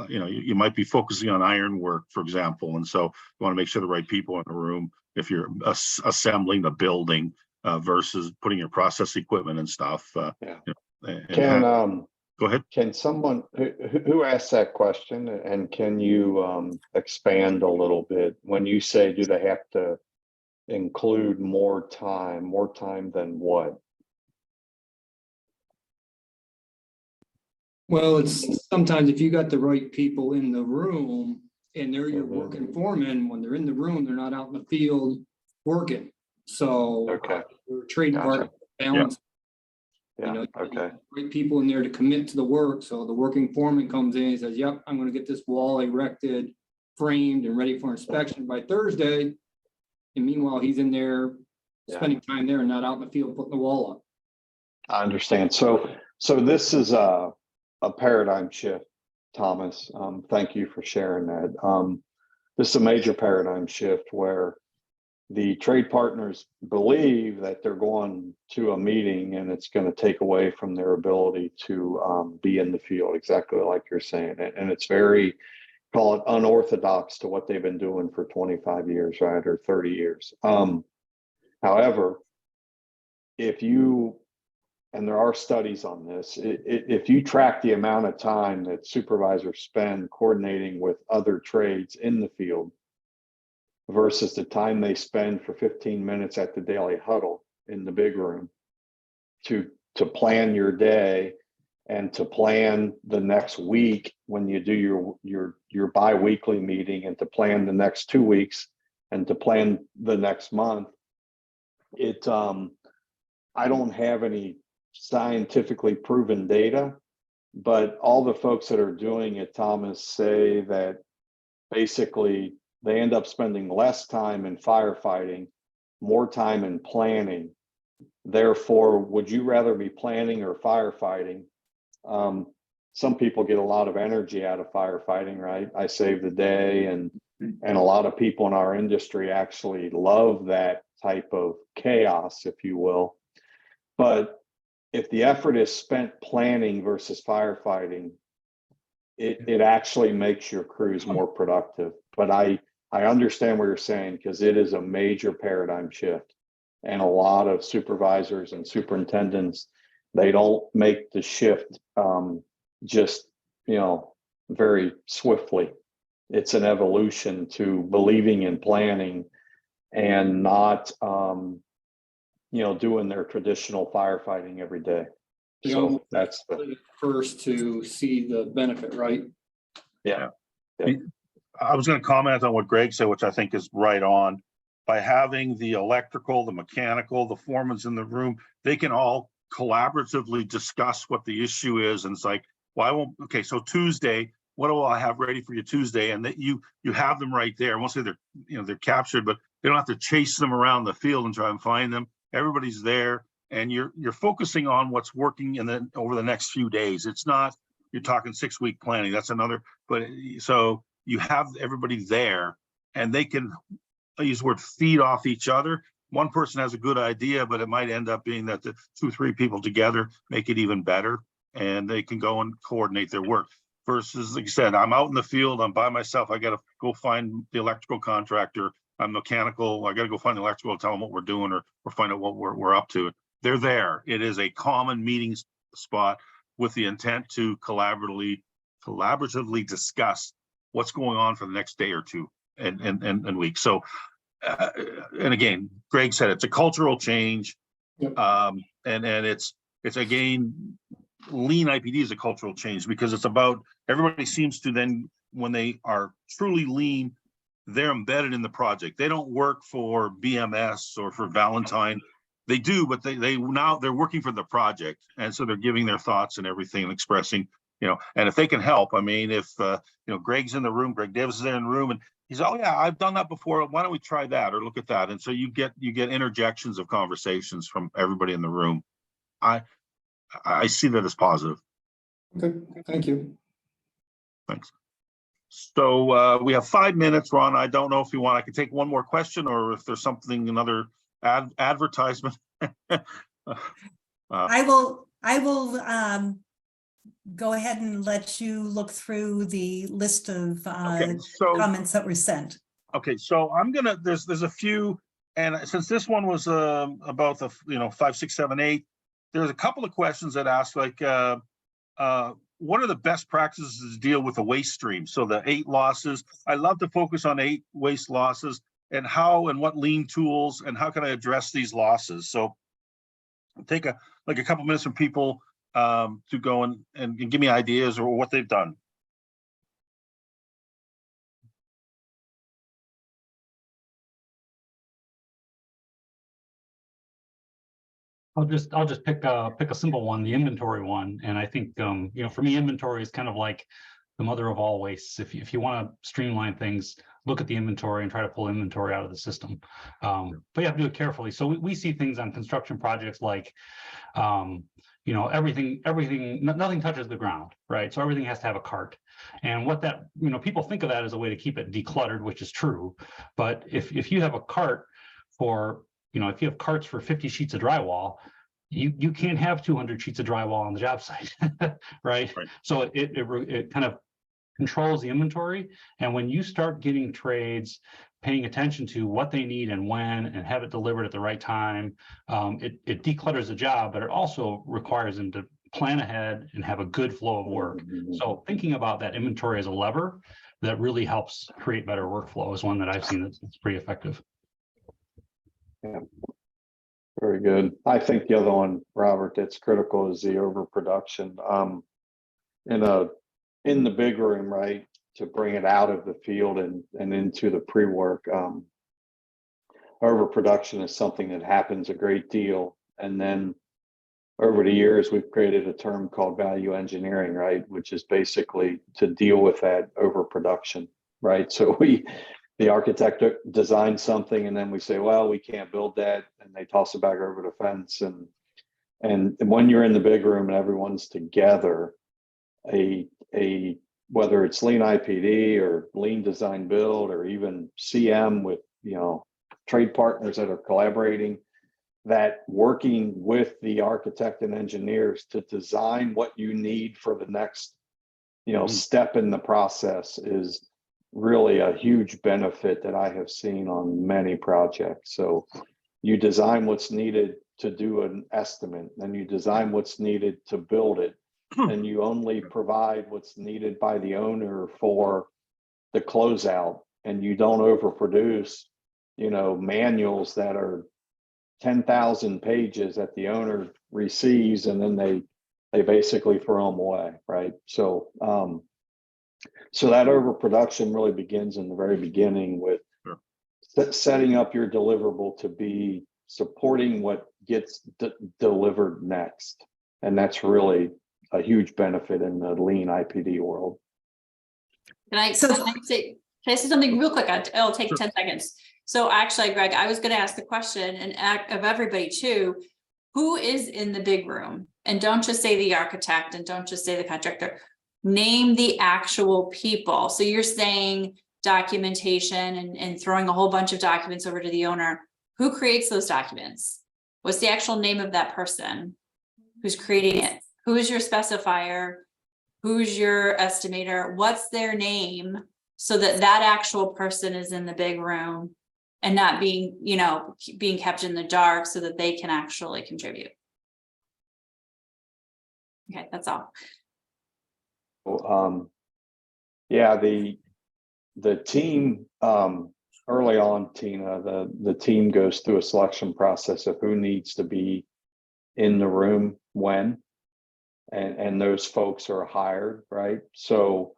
You might be focusing on ironwork, for example, and so you want to make sure the right people in the room if you're assembling the building versus putting your process equipment and stuff. Go ahead. Can someone who asked that question, and can you expand a little bit when you say, do they have to include more time than what? Well, it's sometimes if you got the right people in the room and they're your working foreman, when they're in the room, they're not out in the field working. So Okay. your trade Gotcha. part balance. Yeah. Okay. Great people in there to commit to the work. So the working foreman comes in and says, yep, I'm going to get this wall erected, framed and ready for inspection by Thursday. And meanwhile, he's in there spending time there and not out in the field putting the wall up. I understand. So this is a paradigm shift, Thomas. Thank you for sharing that. This is a major paradigm shift where the trade partners believe that they're going to a meeting and it's going to take away from their ability to be in the field, exactly like you're saying. And it's very, call it unorthodox to what they've been doing for 25 years, right, or 30 years. However, if you, and there are studies on this, if you track the amount of time that supervisors spend coordinating with other trades in the field versus the time they spend for 15 minutes at the daily huddle in the big room to plan your day and to plan the next week when you do your bi-weekly meeting, and to plan the next 2 weeks and to plan the next month, I don't have any scientifically proven data, but all the folks that are doing it, Thomas, say that basically they end up spending less time in firefighting, more time in planning. Therefore, would you rather be planning or firefighting? Some people get a lot of energy out of firefighting, right? I save the day, and a lot of people in our industry actually love that type of chaos, if you will. But if the effort is spent planning versus firefighting, it actually makes your crews more productive. But I understand what you're saying, because it is a major paradigm shift. And a lot of supervisors and superintendents, they don't make the shift just, very swiftly. It's an evolution to believing in planning and not, doing their traditional firefighting every day. So that's the First to see the benefit, right? yeah. I was going to comment on what Greg said, which I think is right on. By having the electrical, the mechanical, the foremans in the room, they can all collaboratively discuss what the issue is. And it's like, okay, so Tuesday, what do I have ready for you Tuesday? And that you have them right there. I won't say they're captured, but they don't have to chase them around the field and try and find them. Everybody's there, and you're focusing on what's working and then over the next few days. It's not, you're talking 6-week planning. That's another, but so you have everybody there, and they can, I use the word, feed off each other. One person has a good idea, but it might end up being that the 2-3 people together make it even better, and they can go and coordinate their work. Versus, like I said, I'm out in the field, I'm by myself, I got to go find the electrical contractor. I'm mechanical, I got to go find the electrical, tell them what we're doing, or find out what we're up to. They're there. It is a common meeting spot with the intent to collaboratively discuss what's going on for the next day or two and week. So, and again, Greg said it's a cultural change. Yep. And it's again, lean IPD is a cultural change, because it's about, everybody seems to then, when they are truly lean, they're embedded in the project. They don't work for BMS or for Valentine. They do, but they're working for the project. And so they're giving their thoughts and everything and expressing, and if they can help, I mean, if, Greg's in the room, Greg Davis is there in the room, and he's, oh yeah, I've done that before. Why don't we try that or look at that? And so you get interjections of conversations from everybody in the room. I see that as positive. Okay, thank you. Thanks. So we have 5 minutes, Ron. I don't know if you want, I could take one more question, or if there's something, another advertisement. I will go ahead and let you look through the list of Okay, so comments that were sent. Okay, so I'm gonna, there's a few, and since this one was about the 5, 6, 7, 8, there's a couple of questions that ask, like, what are the best practices to deal with the waste stream? So the 8 losses, I love to focus on 8 waste losses, and how and what lean tools and how can I address these losses? So take a couple minutes from people to go and give me ideas or what they've done. I'll just pick a simple one, the inventory one. And I think, for me, inventory is kind of like the mother of all wastes. If you want to streamline things, look at the inventory and try to pull inventory out of the system. But you have to do it carefully. So we see things on construction projects like, everything, nothing touches the ground, right? So everything has to have a cart. And what that, people think of that as a way to keep it decluttered, which is true. But if you have a cart for, if you have carts for 50 sheets of drywall, you can't have 200 sheets of drywall on the job site, right? Right. So it kind of controls the inventory. And when you start getting trades paying attention to what they need and when, and have it delivered at the right time, it declutters the job, but it also requires them to plan ahead and have a good flow of work. So thinking about that inventory as a lever that really helps create better workflow is one that I've seen that's pretty effective. Yeah. Very good. I think the other one, Robert, that's critical is the overproduction. In the big room, right, to bring it out of the field and into the pre-work. Overproduction is something that happens a great deal. And then over the years, we've created a term called value engineering, right, which is basically to deal with that overproduction, right? So the architect designs something and then we say, well, we can't build that, and they toss it back over the fence. And when you're in the big room and everyone's together, whether it's lean IPD or lean design build or even CM with trade partners that are collaborating, that working with the architect and engineers to design what you need for the next step in the process is really a huge benefit that I have seen on many projects. So you design what's needed to do an estimate, and you design what's needed to build it, and you only provide what's needed by the owner for the closeout, and you don't overproduce, manuals that are 10,000 pages that the owner receives, and then they basically throw them away, right? So so that overproduction really begins in the very beginning with setting up your deliverable to be supporting what gets delivered next, and that's really a huge benefit in the lean IPD world. Can I say something real quick? It'll take 10 seconds. So actually, Greg, I was going to ask the question and of everybody too, who is in the big room? And don't just say the architect and don't just say the contractor, name the actual people. So you're saying documentation and throwing a whole bunch of documents over to the owner. Who creates those documents? What's the actual name of that person who's creating it? Who is your specifier? Who's your estimator? What's their name? So that actual person is in the big room and not being kept in the dark so that they can actually contribute. Okay, that's all. Yeah, the team early on, Tina, the team goes through a selection process of who needs to be in the room when, and those folks are hired, right? So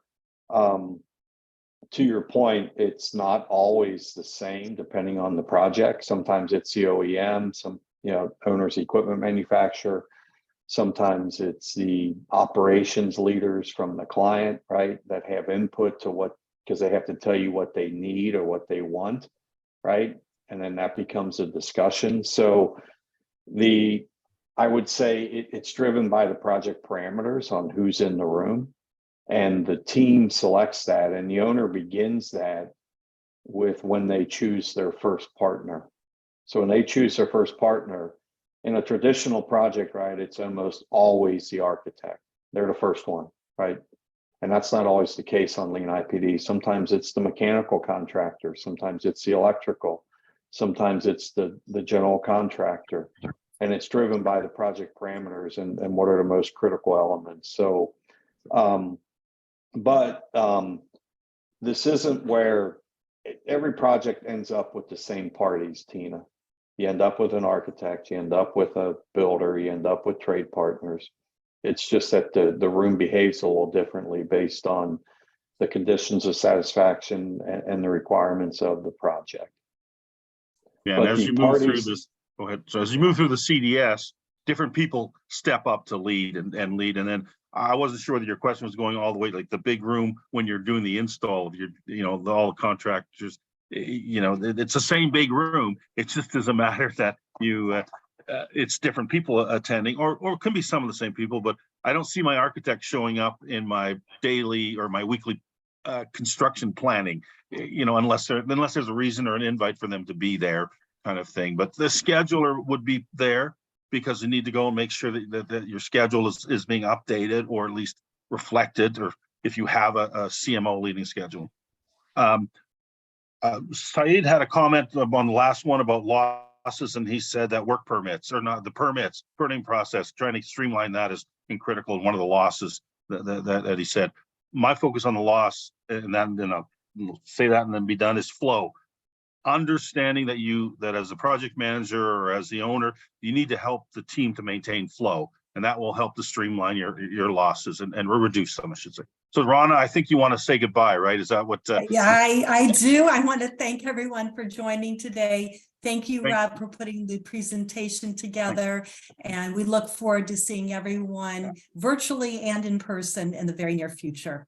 to your point, it's not always the same depending on the project. Sometimes it's the OEM, some owner's equipment manufacturer. Sometimes it's the operations leaders from the client, right, that have input to because they have to tell you what they need or what they want, right? And then that becomes a discussion. So I would say it's driven by the project parameters on who's in the room, and the team selects that, and the owner begins that with when they choose their first partner. So when they choose their first partner, in a traditional project, right, it's almost always the architect. They're the first one, right? And that's not always the case on lean IPD. Sometimes it's the mechanical contractor. Sometimes it's the electrical. Sometimes it's the general contractor. And it's driven by the project parameters and what are the most critical elements. So, this isn't where every project ends up with the same parties, Tina. You end up with an architect, you end up with a builder, you end up with trade partners. It's just that the room behaves a little differently based on the conditions of satisfaction and the requirements of the project. Yeah, and as you move through this, go ahead. So as you move through the CDS, different people step up to lead and lead. And then I wasn't sure that your question was going all the way, like the big room when you're doing the install of your, all the contractors, it's the same big room. It's just as a matter that you it's different people attending, or it can be some of the same people, but I don't see my architect showing up in my daily or my weekly construction planning, unless there's a reason or an invite for them to be there, kind of thing. But the scheduler would be there because you need to go and make sure that your schedule is being updated or at least reflected, or if you have a CMO leading schedule. Saeed had a comment on the last one about losses, and he said that work permits or not the permitting process, trying to streamline that is critical. And one of the losses that he said, my focus on the loss, and then I'll say that and then be done, is flow. Understanding that as a project manager or as the owner, you need to help the team to maintain flow, and that will help to streamline your losses and reduce them, I should say. So Rana, I think you want to say goodbye, right? Is that what? Yeah, I do. I want to thank everyone for joining today. Thank you, Rob, for putting the presentation together. And we look forward to seeing everyone virtually and in person in the very near future.